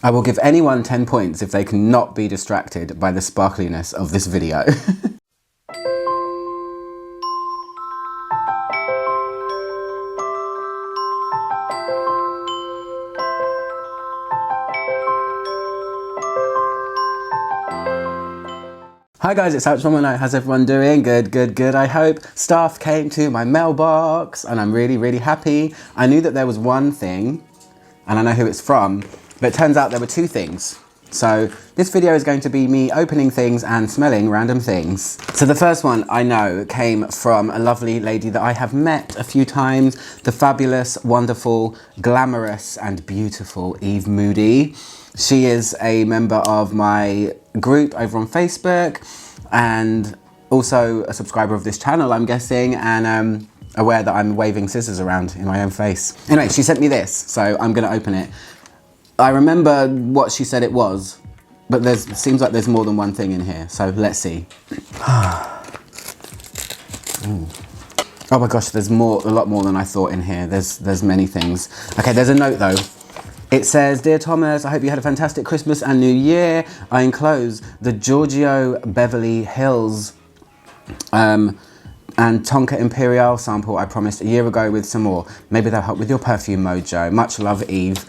I will give anyone 10 points if they cannot be distracted by the sparkliness of this video. Hi guys, it's ALCHEMY Night. How's everyone doing? Good, good, good, I hope. Stuff came to my mailbox and I'm really, really happy. I knew that there was one thing and I know who it's from, but it turns out there were two things. So this video is going to be me opening things and smelling random things. So the first one I know came from a lovely lady that I have met a few times, the fabulous, wonderful, glamorous and beautiful Eve Moody. She is a member of my group over on Facebook and also a subscriber of this channel, I'm guessing, and aware that I'm waving scissors around in my own face. Anyway, she sent me this, so I'm gonna open it. I remember what she said it was, but it seems like there's more than one thing in here, so let's see. Oh my gosh, there's a lot more than I thought in here. There's many things. Okay, there's a note though. It says, "Dear Thomas, I hope you had a fantastic Christmas and New Year. I enclose the Giorgio Beverly Hills and Tonka Imperial sample I promised a year ago with some more. Maybe they'll help with your perfume mojo. Much love, Eve."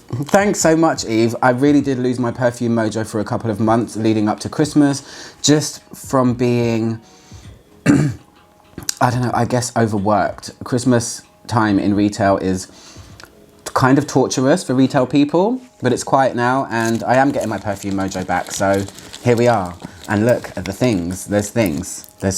Thanks so much, Eve. I really did lose my perfume mojo for a couple of months leading up to Christmas, just from being, I don't know, I guess overworked. Christmas time in retail is kind of torturous for retail people, but it's quiet now and I am getting my perfume mojo back, so here we are. And look at the things, there's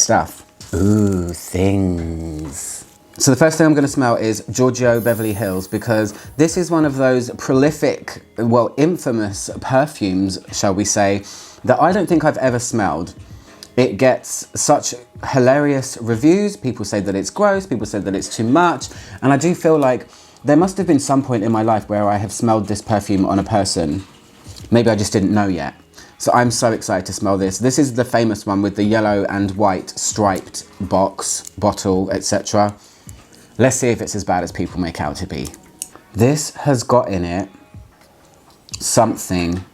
stuff. Ooh, things. So the first thing I'm gonna smell is Giorgio Beverly Hills, because this is one of those prolific, well, infamous perfumes, shall we say, that I don't think I've ever smelled. It gets such hilarious reviews. People say that it's gross, people say that it's too much, and I do feel like there must have been some point in my life where I have smelled this perfume on a person. Maybe I just didn't know yet. So I'm so excited to smell this. This is the famous one with the yellow and white striped box, bottle, etc. Let's see if it's as bad as people make out to be. This has got in it something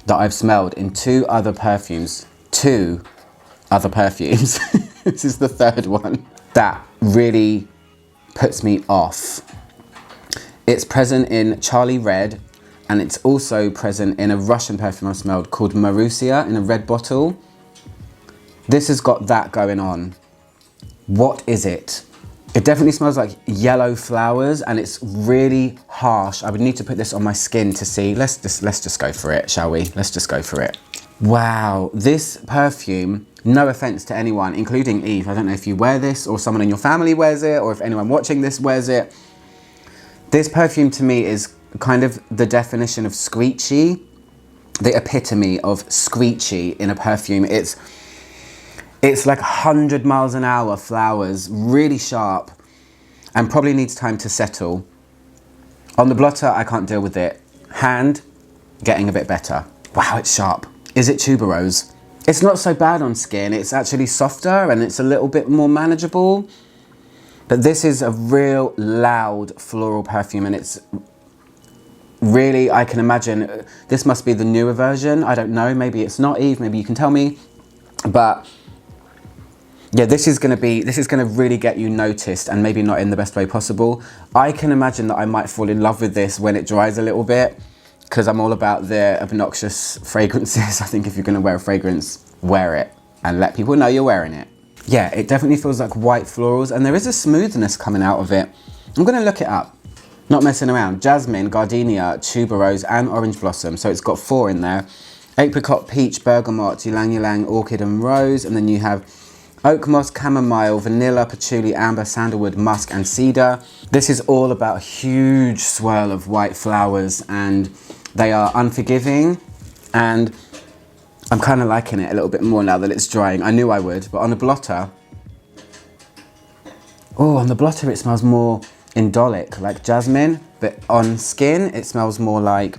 that I've smelled in two other perfumes. This is the third one. That really puts me off. It's present in Charlie Red, and it's also present in a Russian perfume I've smelled called Marussia in a red bottle. This has got that going on. What is it? It definitely smells like yellow flowers and it's really harsh. I would need to put this on my skin to see. Let's just go for it, shall we? Let's just go for it. Wow, this perfume, no offense to anyone, including Eve. I don't know if you wear this or someone in your family wears it or if anyone watching this wears it. This perfume to me is kind of the definition of screechy, the epitome of screechy in a perfume. It's like 100 miles an hour flowers, really sharp, and probably needs time to settle. On the blotter, I can't deal with it. Hand, getting a bit better. Wow, it's sharp. Is it tuberose? It's not so bad on skin. It's actually softer and it's a little bit more manageable. But this is a real loud floral perfume and it's really, I can imagine, this must be the newer version. I don't know, maybe it's not, Eve, maybe you can tell me. But yeah, this is gonna really get you noticed and maybe not in the best way possible. I can imagine that I might fall in love with this when it dries a little bit because I'm all about the obnoxious fragrances. I think if you're gonna wear a fragrance, wear it and let people know you're wearing it. Yeah, it definitely feels like white florals and there is a smoothness coming out of it. I'm gonna look it up. Not messing around. Jasmine, gardenia, tuberose and orange blossom. So it's got 4 in there. Apricot, peach, bergamot, ylang ylang, orchid and rose. And then you have oak moss, chamomile, vanilla, patchouli, amber, sandalwood, musk and cedar. This is all about a huge swirl of white flowers and they are unforgiving and I'm kind of liking it a little bit more now that it's drying. I knew I would, but on the blotter, oh, on the blotter it smells more indolic, like jasmine, but on skin it smells more like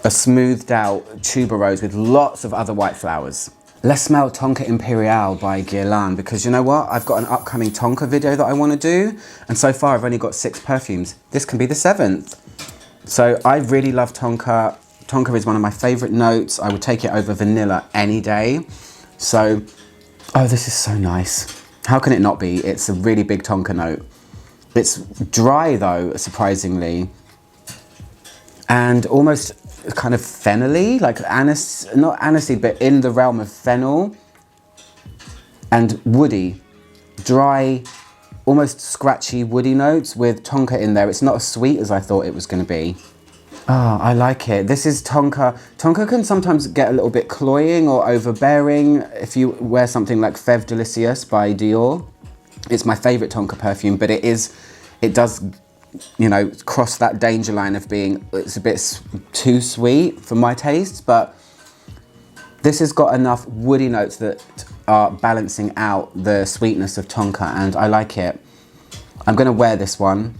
a smoothed out tuberose with lots of other white flowers. Let's smell Tonka Imperial by Guillaine, because you know what? I've got an upcoming Tonka video that I want to do, and so far I've only got 6 perfumes. This can be the 7th. So I really love Tonka. Tonka is one of my favorite notes. I would take it over vanilla any day. So, oh, this is so nice. How can it not be? It's a really big Tonka note. It's dry though, surprisingly. And almost kind of fennel-y, like not aniseed, but in the realm of fennel. And woody, dry, almost scratchy woody notes with Tonka in there. It's not as sweet as I thought it was going to be. Oh, I like it. This is Tonka. Tonka can sometimes get a little bit cloying or overbearing if you wear something like Fève Délicieuse by Dior. It's my favourite Tonka perfume, but it does, you know, cross that danger line of being, it's a bit too sweet for my tastes, but this has got enough woody notes that are balancing out the sweetness of Tonka, and I like it. I'm going to wear this one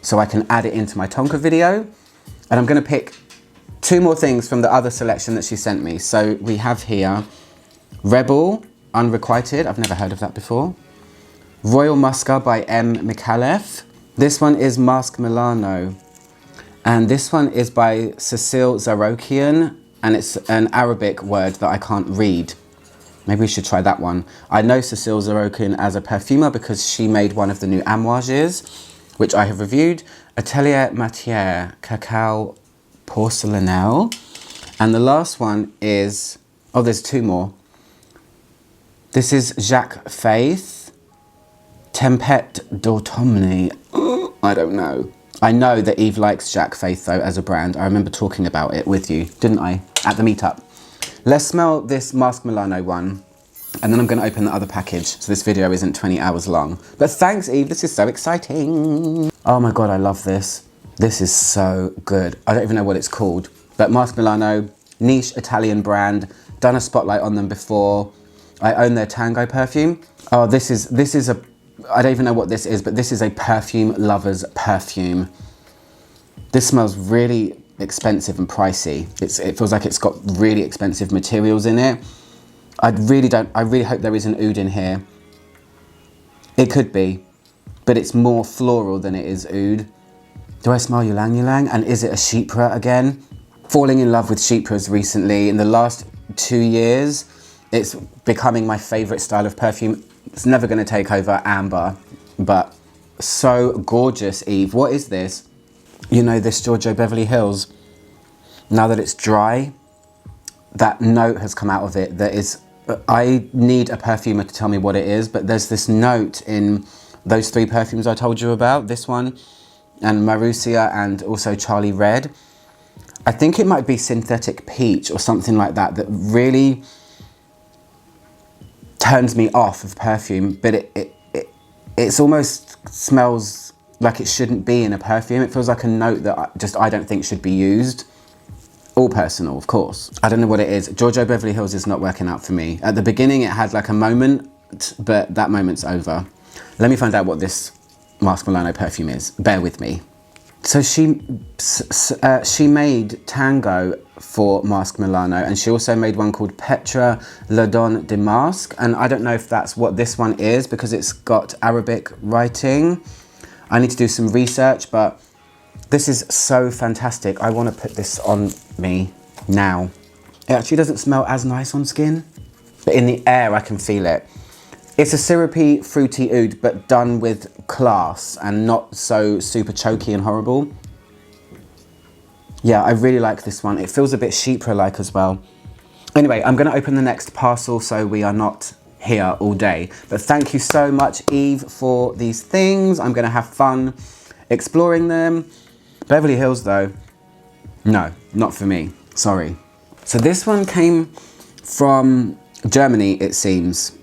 so I can add it into my Tonka video, and I'm going to pick 2 more things from the other selection that she sent me. So we have here Rebel Unrequited, I've never heard of that before. Royal Musca by M. Micallef. This one is Masque Milano, and this one is by Cécile Zarokian, and it's an Arabic word that I can't read. Maybe we should try that one. I know Cécile Zarokian as a perfumer because she made one of the new Amouages, which I have reviewed. Atelier Matière Cacao Porcelainelle. And the last one is, oh, there's 2 more. This is Jacques Faith, Tempête d'automne. I don't know. I know that Eve likes Jacques Faith though as a brand. I remember talking about it with you, didn't I? At the meetup. Let's smell this Masque Milano one, and then I'm going to open the other package so this video isn't 20 hours long. But thanks, Eve, this is so exciting. Oh my God, I love this. This is so good. I don't even know what it's called, but Masque Milano, niche Italian brand, done a spotlight on them before. I own their Tango perfume. Oh, this is a, I don't even know what this is, but this is a perfume lover's perfume. This smells really expensive and pricey. It feels like it's got really expensive materials in it. I really hope there is an oud in here. It could be, but it's more floral than it is oud. Do I smell ylang ylang? And is it a chypre again? Falling in love with chypres recently. In the last 2 years, it's becoming my favorite style of perfume. It's never going to take over amber, but so gorgeous, Eve. What is this? You know, this Giorgio Beverly Hills. Now that it's dry, that note has come out of it that is, I need a perfumer to tell me what it is, but there's this note in those 3 perfumes I told you about, this one, and Marussia, and also Charlie Red. I think it might be synthetic peach or something like that, that really turns me off of perfume, but it's almost smells like it shouldn't be in a perfume. It feels like a note that I don't think should be used. All personal, of course. I don't know what it is. Giorgio Beverly Hills is not working out for me. At the beginning, it had like a moment, but that moment's over. Let me find out what this Masque Milano perfume is. Bear with me. So she made Tango for Masque Milano, and she also made one called Petra Le Don de Masque, and I don't know if that's what this one is because it's got Arabic writing. I need to do some research, but this is so fantastic. I want to put this on me now. It actually doesn't smell as nice on skin, but in the air I can feel it. It's a syrupy, fruity oud, but done with class and not so super choky and horrible. Yeah, I really like this one. It feels a bit chypre-like as well. Anyway, I'm going to open the next parcel so we are not here all day. But thank you so much, Eve, for these things. I'm going to have fun exploring them. Beverly Hills, though, no, not for me. Sorry. So this one came from Germany, it seems.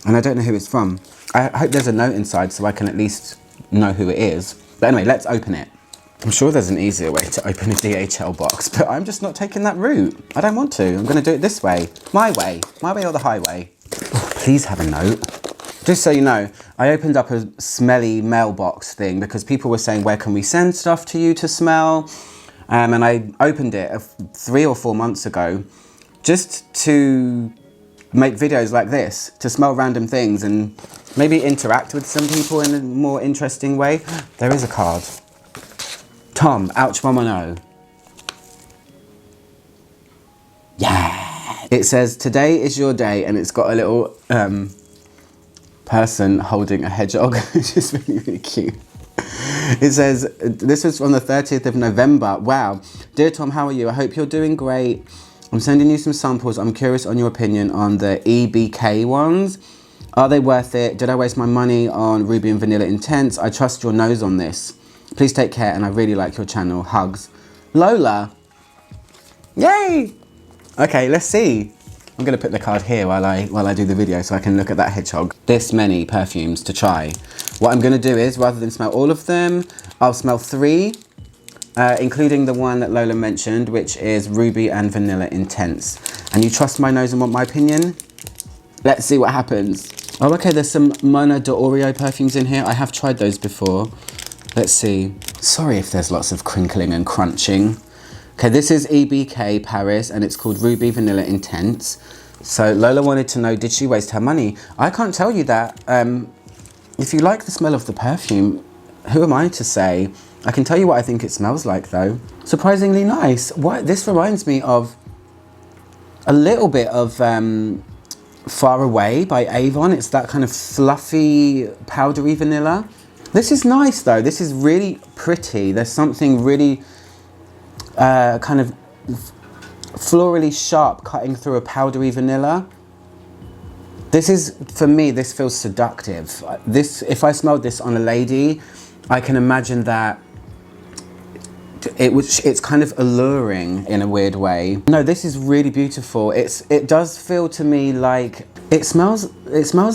And I don't know who it's from. I hope there's a note inside so I can at least know who it is. But anyway, let's open it. I'm sure there's an easier way to open a DHL box, but I'm just not taking that route. I don't want to. I'm going to do it this way. My way or the highway. Oh, please have a note. Just so you know, I opened up a smelly mailbox thing because people were saying, where can we send stuff to you to smell? And I opened it 3 or 4 months ago just to make videos like this, to smell random things and maybe interact with some people in a more interesting way. There is a card. Tom, ouch mama no. Yeah. It says, today is your day, and it's got a little person holding a hedgehog, which is really, really cute. It says, this was on the 30th of November. Wow. Dear Tom, how are you? I hope you're doing great. I'm sending you some samples. I'm curious on your opinion on the EBK ones. Are they worth it? Did I waste my money on Ruby and Vanilla Intense? I trust your nose on this. Please take care, and I really like your channel. Hugs. Lola. Yay! Okay, let's see. I'm gonna put the card here while I do the video so I can look at that hedgehog. This many perfumes to try. What I'm gonna do is, rather than smell all of them, I'll smell 3, including the one that Lola mentioned, which is Ruby and Vanilla Intense. And you trust my nose and want my opinion? Let's see what happens. Oh, okay, there's some Mona d'Oreo perfumes in here. I have tried those before. Let's see. Sorry if there's lots of crinkling and crunching. Okay, this is EBK Paris, and it's called Ruby Vanilla Intense. So Lola wanted to know, did she waste her money? I can't tell you that. If you like the smell of the perfume, who am I to say? I can tell you what I think it smells like, though. Surprisingly nice. What? This reminds me of a little bit of Far Away by Avon. It's that kind of fluffy, powdery vanilla. This is nice, though. This is really pretty. There's something really kind of florally sharp cutting through a powdery vanilla. This is, for me, this feels seductive. This, if I smelled this on a lady, I can imagine that it's kind of alluring in a weird way. No, this is really beautiful. It does feel to me like, it smells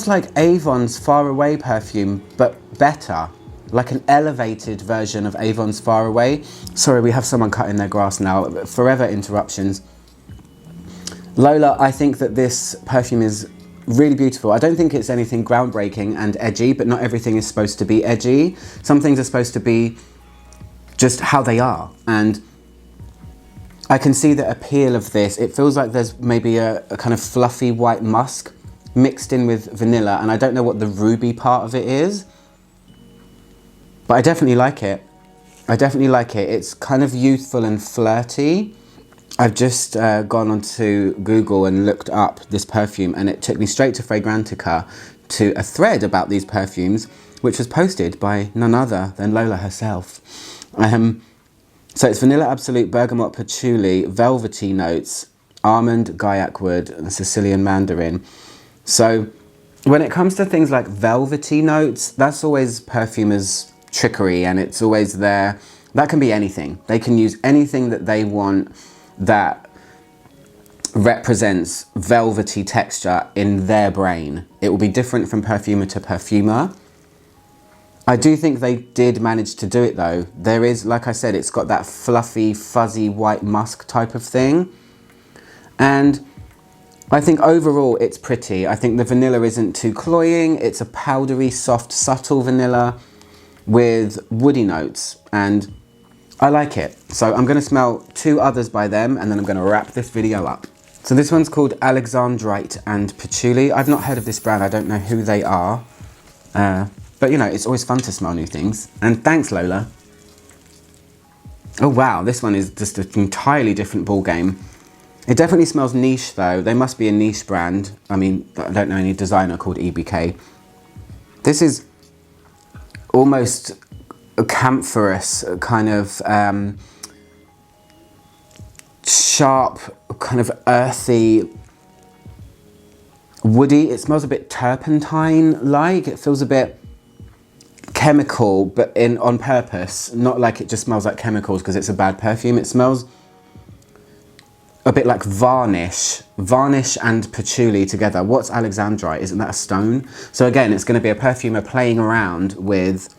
like Avon's Far Away perfume, but better. Like an elevated version of Avon's Far Away. Sorry, we have someone cutting their grass now. Forever interruptions. Lola, I think that this perfume is really beautiful. I don't think it's anything groundbreaking and edgy, but not everything is supposed to be edgy. Some things are supposed to be just how they are. And I can see the appeal of this. It feels like there's maybe a kind of fluffy white musk mixed in with vanilla, and I don't know what the ruby part of it is. But I definitely like it. I definitely like it. It's kind of youthful and flirty. I've just gone onto Google and looked up this perfume, and it took me straight to Fragrantica, to a thread about these perfumes, which was posted by none other than Lola herself. So it's Vanilla Absolute, Bergamot Patchouli, velvety notes, almond, guaiac wood, and Sicilian mandarin. So when it comes to things like velvety notes, that's always perfumers' trickery, and it's always there. That can be anything. They can use anything that they want that represents velvety texture in their brain. It will be different from perfumer to perfumer. I do think they did manage to do it, though. There is, like I said, it's got that fluffy, fuzzy white musk type of thing. And I think overall it's pretty. I think the vanilla isn't too cloying. It's a powdery, soft, subtle vanilla with woody notes, and I like it. So I'm gonna smell 2 others by them, and then I'm gonna wrap this video up. So this one's called Alexandrite and Patchouli. I've not heard of this brand. I don't know who they are. But you know, it's always fun to smell new things. And thanks, Lola. Oh wow, this one is just an entirely different ball game. It definitely smells niche though. They must be a niche brand. I mean, I don't know any designer called EBK. This is almost a camphorous, kind of sharp, kind of earthy, woody. It smells a bit turpentine-like. It feels a bit chemical, but on purpose. Not like it just smells like chemicals because it's a bad perfume. It smells a bit like varnish. Varnish and patchouli together. What's alexandrite? Isn't that a stone? So again, it's going to be a perfumer playing around with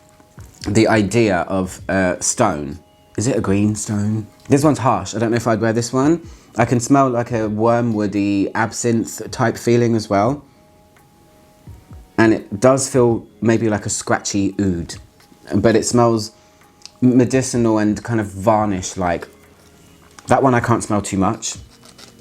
the idea of stone. Is it a green stone? This one's harsh. I don't know if I'd wear this one. I can smell like a wormwoody absinthe type feeling as well. And it does feel maybe like a scratchy oud, but it smells medicinal and kind of varnish-like. That one I can't smell too much.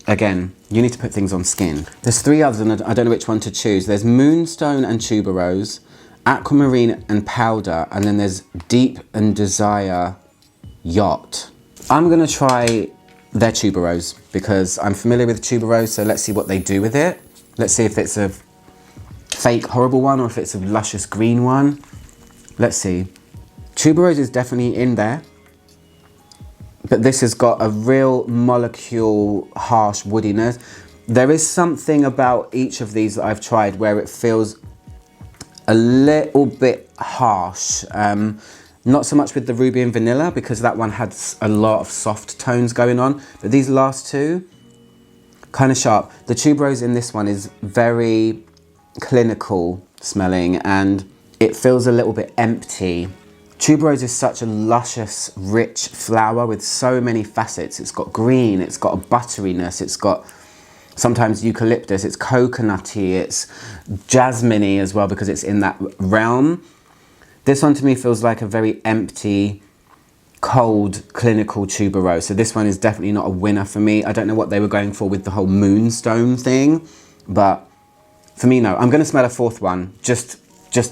Again, you need to put things on skin. There's 3 others and I don't know which one to choose. There's Moonstone and Tuberose, Aquamarine and Powder, and then there's Deep and Desire Yacht. I'm gonna try their tuberose because I'm familiar with tuberose, so let's see what they do with it. Let's see if it's a fake horrible one or if it's a luscious green one. Let's see. Tuberose is definitely in there, but this has got a real molecule, harsh woodiness. There is something about each of these that I've tried where it feels a little bit harsh. Not so much with the Ruby and Vanilla because that one had a lot of soft tones going on, but these last two, kind of sharp. The tuberose in this one is very clinical smelling and it feels a little bit empty. Tuberose is such a luscious, rich flower with so many facets. It's got green, it's got a butteriness, it's got sometimes eucalyptus, it's coconutty, it's jasmine-y as well because it's in that realm. This one to me feels like a very empty, cold, clinical tuberose. So this one is definitely not a winner for me. I don't know what they were going for with the whole moonstone thing, but for me, no. I'm gonna smell a fourth one, just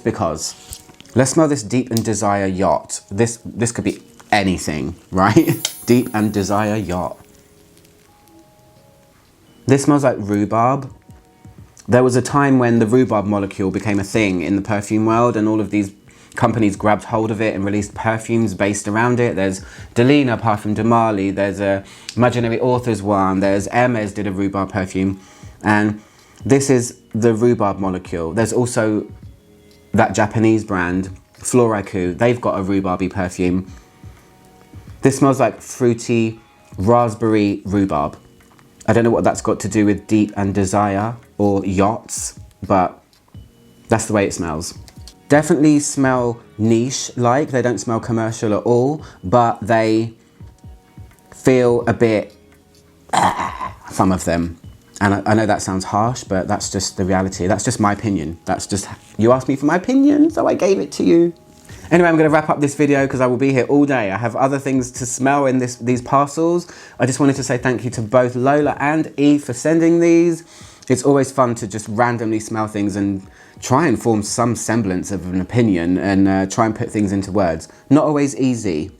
because. Let's smell this Deep and Desire Yacht. This could be anything, right? Deep and Desire Yacht. This smells like rhubarb. There was a time when the rhubarb molecule became a thing in the perfume world and all of these companies grabbed hold of it and released perfumes based around it. There's Delina, Parfum de Marly, there's a Imaginary Authors one, there's Hermes did a rhubarb perfume, and this is the rhubarb molecule. There's also that Japanese brand, Floriku, they've got a rhubarby perfume. This smells like fruity raspberry rhubarb. I don't know what that's got to do with Deep and Desire or Yachts, but that's the way it smells. Definitely smell niche-like. They don't smell commercial at all, but they feel a bit, some of them. And I know that sounds harsh, but that's just the reality. That's just my opinion. That's just, you asked me for my opinion, so I gave it to you. Anyway, I'm gonna wrap up this video because I will be here all day. I have other things to smell in these parcels. I just wanted to say thank you to both Lola and Eve for sending these. It's always fun to just randomly smell things and try and form some semblance of an opinion and try and put things into words. Not always easy,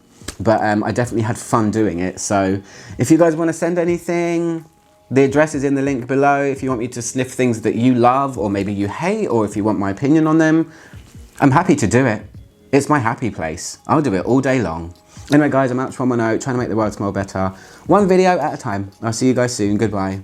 but I definitely had fun doing it. So if you guys want to send anything, the address is in the link below. If you want me to sniff things that you love or maybe you hate, or if you want my opinion on them, I'm happy to do it. It's my happy place. I'll do it all day long. Anyway guys, I'm Ouch110, trying to make the world smell better. One video at a time. I'll see you guys soon. Goodbye.